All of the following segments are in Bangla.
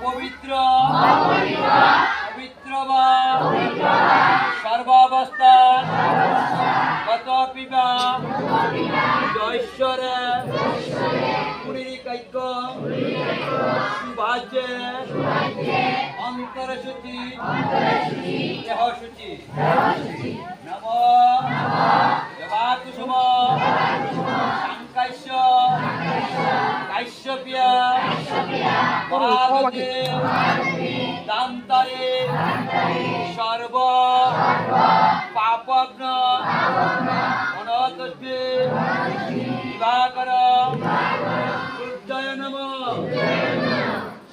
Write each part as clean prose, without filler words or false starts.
পবিত্র পবিত্র বা সর্বাবস্থান গত পিবা জয়শ্বরে পুরীকাইক্য সুভাজ্যে অন্তরসূচি দেহসূচি নম দেবাকুসুম সংকাশ্য কাশ্যপিয়া মহাবতী দান্তারে সর্ব পাপগ্ন অনতস্মে দিবাকর সূর্যায় নমঃ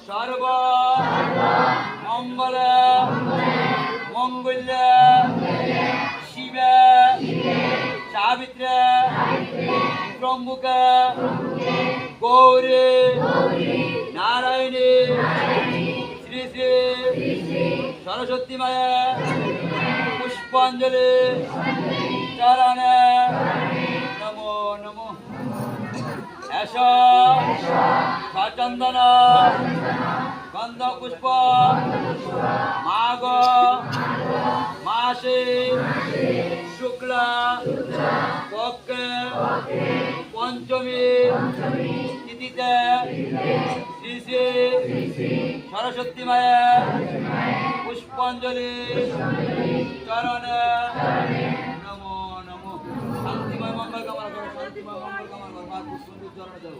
সর্ব মঙ্গল মঙ্গল্য শিবে সাবিত্রে ত্রম্বকে গৌরী নারায়ণী শ্রী শ্রী সরস্বতী মায়ে পুষ্পাঞ্জলি চরণে নমো নমঃ এষ সচন্দন গন্ধ পুষ্প মাঘ মাসে শুক্লা পক্ষে পঞ্চমী তিথিতে শ্রী শ্রী সরস্বতী মায়ের পুষ্পাঞ্জলি চরণে নমো নমঃ শান্তিময় মঙ্গল কামনা করো শান্তিময় মঙ্গল কামনা করো পুষ্পাঞ্জলি চরণে দেবো।